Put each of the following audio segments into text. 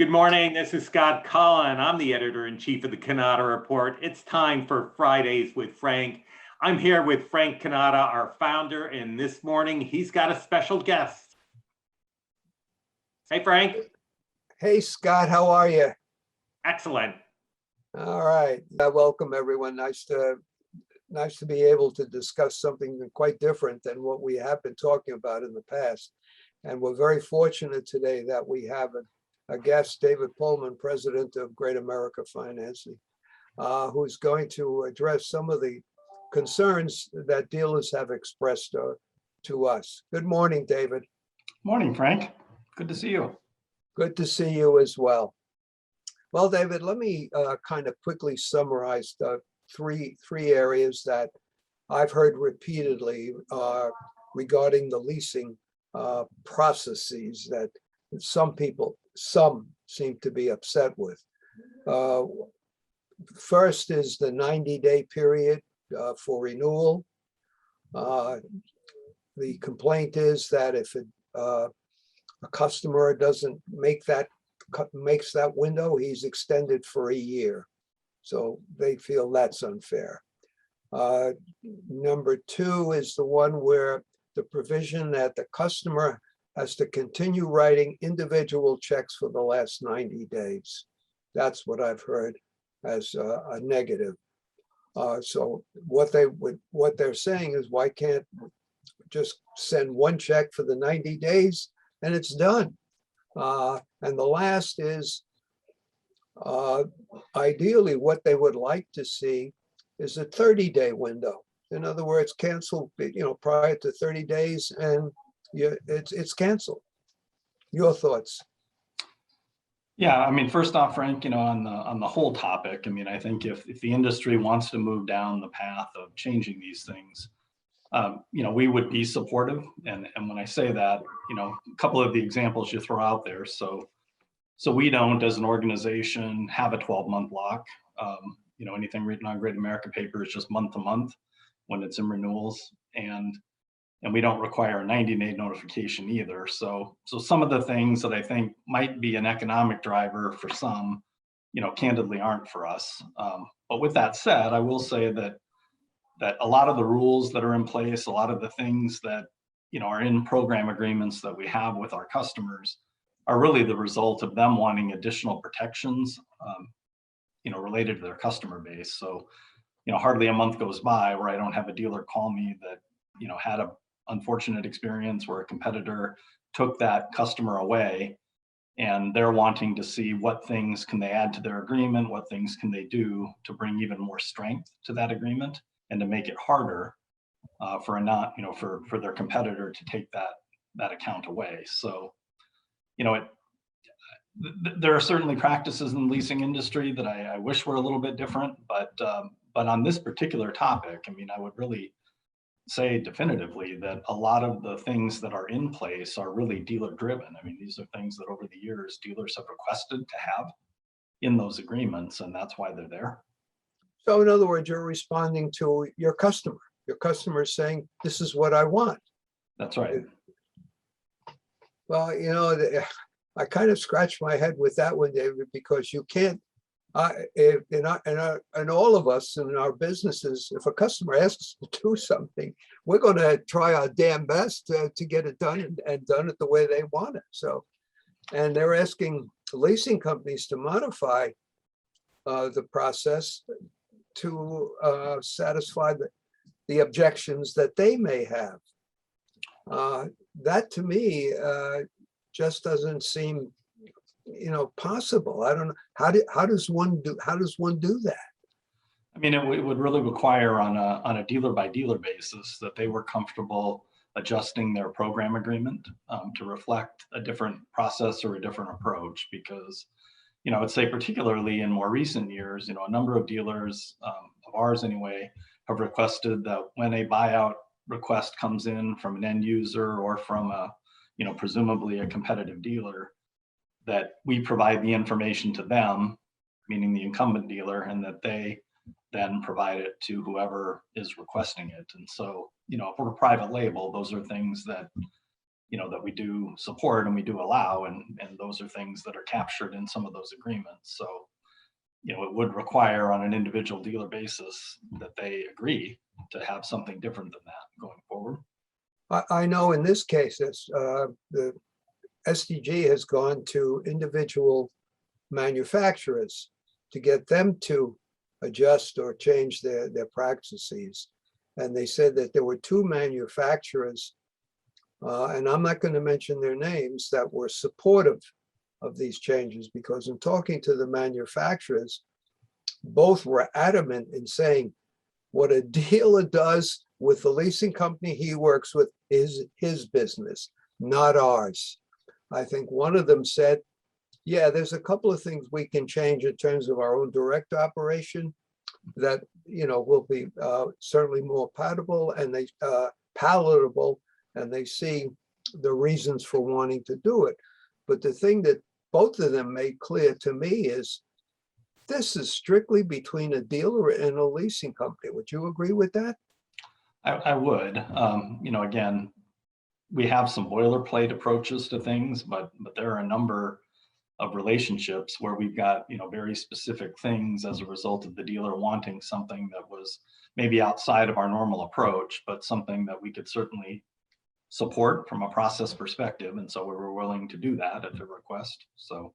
Good morning. This is Scott Collin. I'm the editor-in-chief of the Cannata Report. It's time for Fridays with Frank. I'm here with Frank Cannata, our founder, and this morning he's got a special guest. Hey, Frank. Hey, Scott, how are you? Excellent. All right. Welcome, everyone. Nice to be able to discuss something quite different than what we have been talking about in the past. And we're very fortunate today that we have a guest, David Pohlman, president of GreatAmerica Financial, who's going to address some of the concerns that dealers have expressed to us. Good morning, David. Morning, Frank. Good to see you. Good to see you as well. Well, David, let me kind of quickly summarize the three areas that I've heard repeatedly regarding the leasing processes that some seem to be upset with. First is the 90-day period for renewal. The complaint is that if a customer doesn't makes that window, he's extended for a year. So they feel that's unfair. Number two is the one where the provision that the customer has to continue writing individual checks for the last 90 days. That's what I've heard as a negative. So what they're saying is, why can't just send one check for the 90 days and it's done? And the last is, ideally, what they would like to see is a 30-day window. In other words, cancel, prior to 30 days, and it's canceled. Your thoughts? Yeah, I mean, first off, Frank, on the whole topic, I mean, I think if the industry wants to move down the path of changing these things, we would be supportive. And when I say that, a couple of the examples you throw out there. So we don't, as an organization, have a 12-month lock. Anything written on Great America paper is just month to month when it's in renewals, and we don't require a 90-day notification either. So some of the things that I think might be an economic driver for some, candidly aren't for us. But with that said, I will say that a lot of the rules that are in place, a lot of the things that are in program agreements that we have with our customers are really the result of them wanting additional protections, related to their customer base. So, hardly a month goes by where I don't have a dealer call me that, had an unfortunate experience where a competitor took that customer away, and they're wanting to see what things can they add to their agreement, what things can they do to bring even more strength to that agreement and to make it harder for their competitor to take that account away. So, there are certainly practices in the leasing industry that I wish were a little bit different, but on this particular topic, I mean, I would really say definitively that a lot of the things that are in place are really dealer driven. I mean, these are things that over the years dealers have requested to have in those agreements, and that's why they're there. So in other words, you're responding to your customer. Your customer is saying, this is what I want. That's right. Well, I kind of scratched my head with that one, David, because you can't, and all of us in our businesses, if a customer asks us to do something, we're going to try our damn best to get it done and done it the way they want it. So, and they're asking leasing companies to modify the process to satisfy the objections that they may have. That to me just doesn't seem, possible. I don't know how does one do that? I mean, it would really require on a dealer by dealer basis that they were comfortable adjusting their program agreement to reflect a different process or a different approach. Because, I would say particularly in more recent years, a number of dealers of ours anyway have requested that when a buyout request comes in from an end user or from a presumably a competitive dealer, that we provide the information to them, meaning the incumbent dealer, and that they then provide it to whoever is requesting it. And so, if we're a private label, those are things that, that we do support and we do allow, and those are things that are captured in some of those agreements. So, it would require on an individual dealer basis that they agree to have something different than that going forward. I know in this case, the SDG has gone to individual manufacturers to get them to adjust or change their practices. And they said that there were two manufacturers, and I'm not going to mention their names, that were supportive of these changes, because in talking to the manufacturers, both were adamant in saying what a dealer does with the leasing company he works with is his business, not ours. I think one of them said, yeah, there's a couple of things we can change in terms of our own direct operation that will be certainly more palatable, and they see the reasons for wanting to do it. But the thing that both of them made clear to me is this is strictly between a dealer and a leasing company. Would you agree with that? I would. Again, we have some boilerplate approaches to things, but there are a number of relationships where we've got very specific things as a result of the dealer wanting something that was maybe outside of our normal approach, but something that we could certainly support from a process perspective. And so we were willing to do that at the request. So,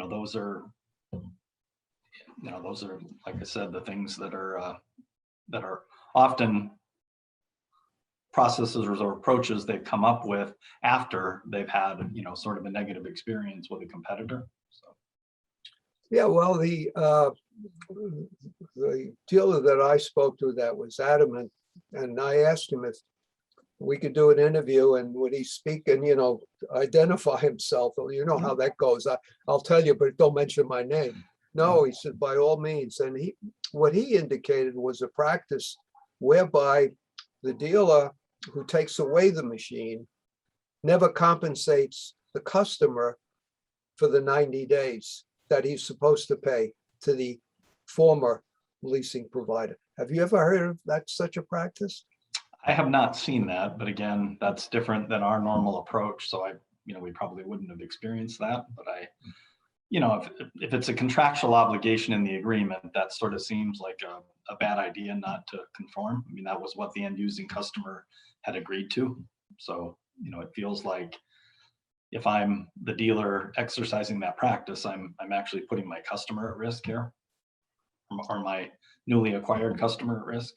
those are like I said, the things that are often processes or approaches they've come up with after they've had sort of a negative experience with a competitor. So yeah, well, the dealer that I spoke to that was adamant, and I asked him if we could do an interview, and would he speak and identify himself. Well, you know how that goes. I'll tell you, but don't mention my name. No, he said, by all means. And what he indicated was a practice whereby the dealer who takes away the machine never compensates the customer for the 90 days that he's supposed to pay to the former leasing provider. Have you ever heard of that, such a practice? I have not seen that, but again, that's different than our normal approach. So we probably wouldn't have experienced that, but if it's a contractual obligation in the agreement, that sort of seems like a bad idea not to conform. I mean, that was what the end using customer had agreed to. So, it feels like if I'm the dealer exercising that practice, I'm actually putting my customer at risk here, or my newly acquired customer at risk.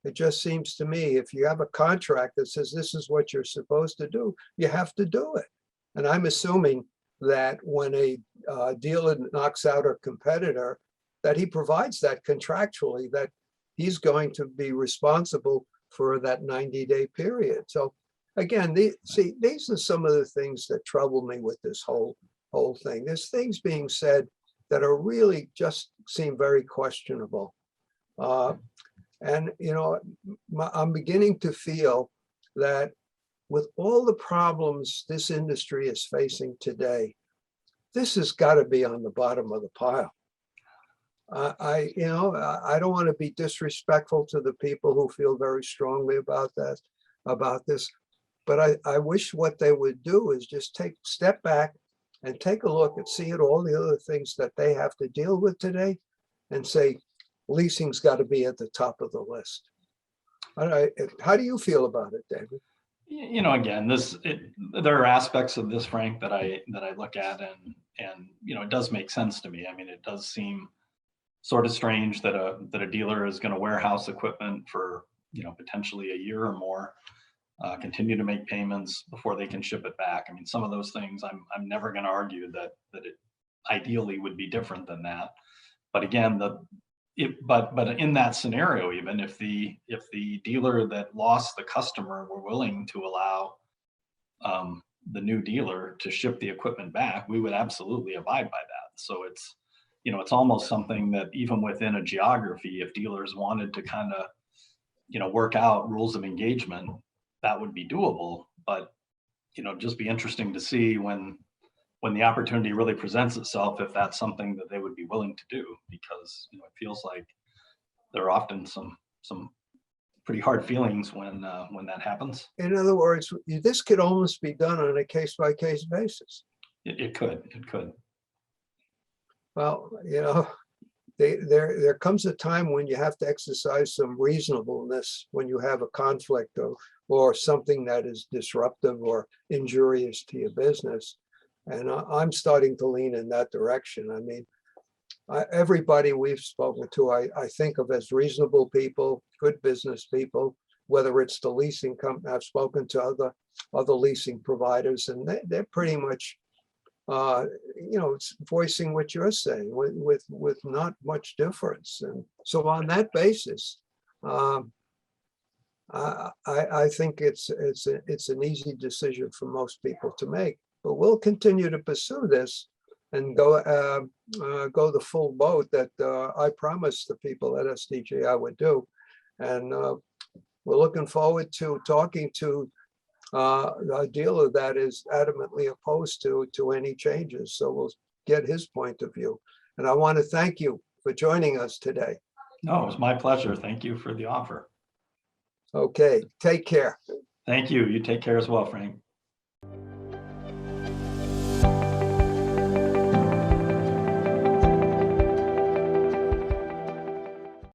It just seems to me, if you have a contract that says this is what you're supposed to do, you have to do it. And I'm assuming that when a dealer knocks out a competitor, that he provides that contractually, that he's going to be responsible for that 90-day period. So again, these are some of the things that trouble me with this whole thing. There's things being said that are really just seem very questionable. And I'm beginning to feel that with all the problems this industry is facing today, this has got to be on the bottom of the pile. I don't want to be disrespectful to the people who feel very strongly about this, but I wish what they would do is just step back and take a look and see at all the other things that they have to deal with today, and say, leasing's got to be at the top of the list. How do you feel about it, David? Again, there are aspects of this, Frank, that I look at, and it does make sense to me. I mean, it does seem sort of strange that a dealer is going to warehouse equipment for potentially a year or more, continue to make payments before they can ship it back. I mean, some of those things I'm never going to argue that it ideally would be different than that. But again, but in that scenario, even if the dealer that lost the customer were willing to allow the new dealer to ship the equipment back, we would absolutely abide by that. So it's almost something that even within a geography, if dealers wanted to kind of work out rules of engagement, that would be doable. But just be interesting to see when the opportunity really presents itself, if that's something that they would be willing to do, because it feels like there are often some pretty hard feelings when that happens. In other words, this could almost be done on a case-by-case basis. It could. Well, there comes a time when you have to exercise some reasonableness when you have a conflict or something that is disruptive or injurious to your business. And I'm starting to lean in that direction. I mean, everybody we've spoken to, I think of as reasonable people, good business people, whether it's the leasing company. I've spoken to other leasing providers, and they're pretty much, it's voicing what you're saying with not much difference. And so on that basis, I think it's an easy decision for most people to make. But we'll continue to pursue this and go the full boat that I promised the people at SDG I would do. And we're looking forward to talking to a dealer that is adamantly opposed to any changes. So we'll get his point of view. And I want to thank you for joining us today. No, it was my pleasure. Thank you for the offer. Okay, take care. Thank you. You take care as well, Frank.